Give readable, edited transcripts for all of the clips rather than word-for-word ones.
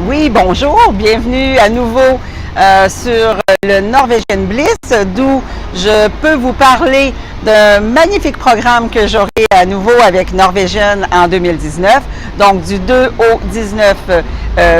Oui, bonjour, bienvenue à nouveau sur le Norwegian Bliss, d'où je peux vous parler d'un magnifique programme que j'aurai à nouveau avec Norwegian en 2019. Donc, du 2 au 19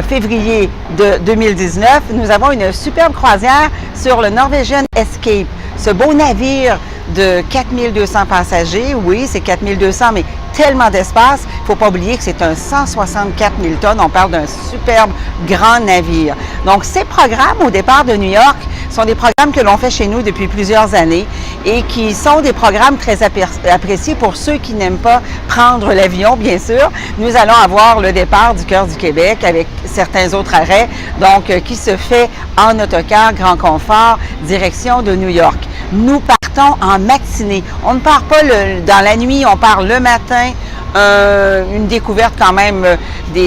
février de 2019, nous avons une superbe croisière sur le Norwegian Escape. Ce beau navire de 4200 passagers, oui, c'est 4200, mais tellement d'espace. Il ne faut pas oublier que c'est un 164 000 tonnes. On parle d'un superbe grand navire. Donc, ces programmes au départ de New York sont des programmes que l'on fait chez nous depuis plusieurs années et qui sont des programmes très appréciés pour ceux qui n'aiment pas prendre l'avion, bien sûr. Nous allons avoir le départ du cœur du Québec avec certains autres arrêts, donc qui se fait en autocar, grand confort, direction de New York. Nous partons en matinée. On ne part pas dans la nuit, on part le matin. Une découverte quand même,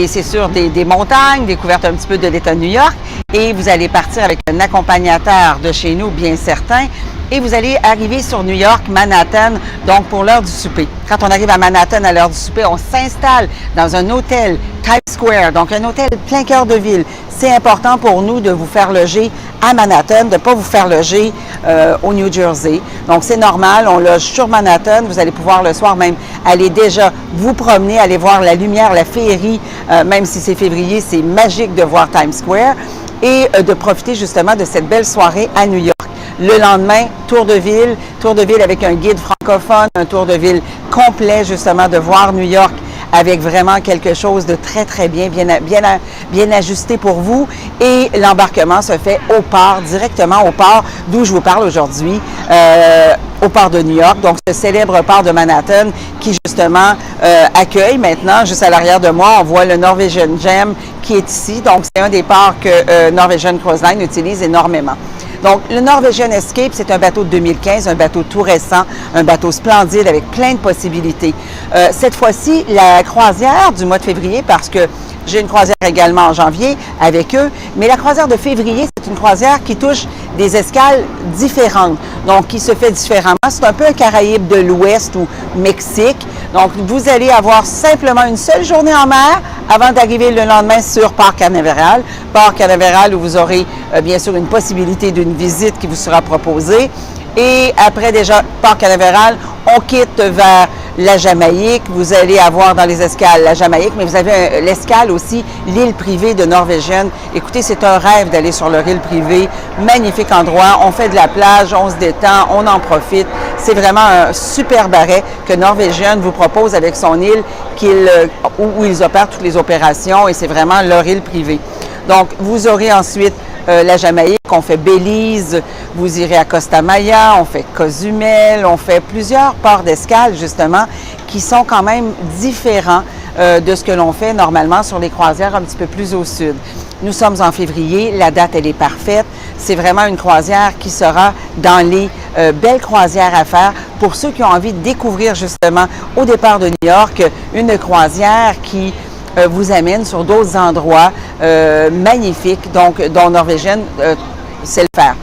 c'est sûr, des montagnes, découverte un petit peu de l'État de New York. Et vous allez partir avec un accompagnateur de chez nous, bien certain. Et vous allez arriver sur New York, Manhattan, donc pour l'heure du souper. Quand on arrive à Manhattan à l'heure du souper, on s'installe dans un hôtel Times Square, donc un hôtel plein cœur de ville. C'est important pour nous de vous faire loger à Manhattan, de ne pas vous faire loger au New Jersey. Donc, c'est normal, on loge sur Manhattan. Vous allez pouvoir le soir même aller déjà vous promener, aller voir la lumière, la féerie, même si c'est février, c'est magique de voir Times Square et de profiter justement de cette belle soirée à New York. Le lendemain, tour de ville avec un guide francophone, un tour de ville complet justement de voir New York avec vraiment quelque chose de très, très bien ajusté pour vous. Et l'embarquement se fait au port, directement au port d'où je vous parle aujourd'hui, au port de New York, donc ce célèbre port de Manhattan qui justement accueille maintenant, juste à l'arrière de moi, on voit le Norwegian Gem qui est ici. Donc, c'est un des ports que Norwegian Cruise Line utilise énormément. Donc, le Norwegian Escape, c'est un bateau de 2015, un bateau tout récent, un bateau splendide avec plein de possibilités. Cette fois-ci, la croisière du mois de février, parce que j'ai une croisière également en janvier avec eux, mais la croisière de février, c'est une croisière qui touche des escales différentes, donc qui se fait différemment. C'est un peu un Caraïbe de l'Ouest ou Mexique. Donc, vous allez avoir simplement une seule journée en mer avant d'arriver le lendemain sur Port Canaveral. Port Canaveral où vous aurez bien sûr une possibilité d'une visite qui vous sera proposée. Et après déjà Port Canaveral, on quitte vers la Jamaïque. Vous allez avoir dans les escales la Jamaïque, mais vous avez l'escale aussi, l'île privée de Norwegian. Écoutez, c'est un rêve d'aller sur leur île privée. Magnifique endroit. On fait de la plage, on se détend, on en profite. C'est vraiment un superbe arrêt que Norwegian vous propose avec son île où ils opèrent toutes les opérations et c'est vraiment leur île privée. Donc, vous aurez ensuite la Jamaïque, on fait Belize, vous irez à Costa Maya, on fait Cozumel, on fait plusieurs ports d'escale justement qui sont quand même différents de ce que l'on fait normalement sur les croisières un petit peu plus au sud. Nous sommes en février, la date elle est parfaite, c'est vraiment une croisière qui sera dans les belles croisières à faire pour ceux qui ont envie de découvrir justement au départ de New York une croisière qui vous amène sur d'autres endroits magnifiques, donc dont Norwegian sait le faire.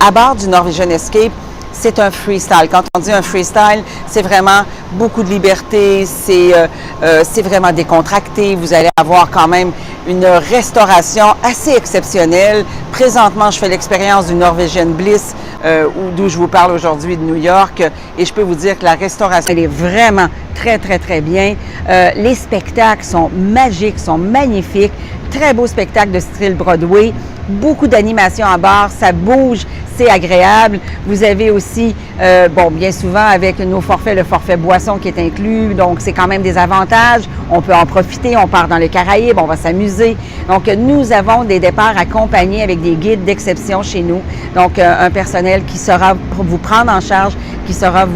À bord du Norwegian Escape, c'est un freestyle. Quand on dit un freestyle, c'est vraiment beaucoup de liberté, c'est vraiment décontracté. Vous allez avoir quand même une restauration assez exceptionnelle. Présentement, je fais l'expérience du Norwegian Bliss, d'où je vous parle aujourd'hui de New York, et je peux vous dire que la restauration, elle est vraiment très, très, très bien. Les spectacles sont magiques, sont magnifiques. Très beau spectacle de style Broadway. Beaucoup d'animation à bord, ça bouge, c'est agréable. Vous avez aussi, bien souvent avec nos forfaits, le forfait boisson qui est inclus, donc c'est quand même des avantages. On peut en profiter, on part dans les Caraïbes, on va s'amuser. Donc, nous avons des départs accompagnés avec des guides d'exception chez nous. Donc, un personnel qui saura vous prendre en charge, qui saura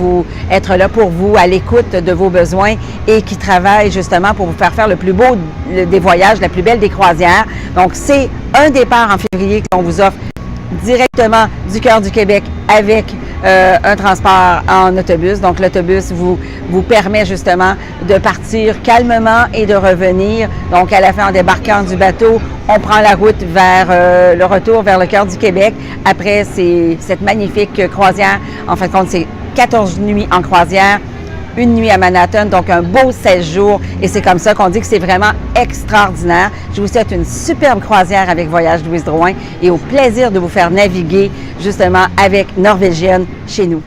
être là pour vous, à l'écoute de vos besoins et qui travaille justement pour vous faire le plus beau des voyages, la plus belle des croisières. Donc, c'est un départ en février que l'on vous offre directement du cœur du Québec avec un transport en autobus. Donc, l'autobus vous permet justement de partir calmement et de revenir. Donc, à la fin, en débarquant du bateau, on prend la route vers le retour vers le cœur du Québec. Après, c'est cette magnifique croisière. En fin de compte, c'est 14 nuits en croisière. une nuit à Manhattan, donc un beau 16 jours. Et c'est comme ça qu'on dit que c'est vraiment extraordinaire. Je vous souhaite une superbe croisière avec Voyage Louise Drouin et au plaisir de vous faire naviguer justement avec Norvégienne chez nous.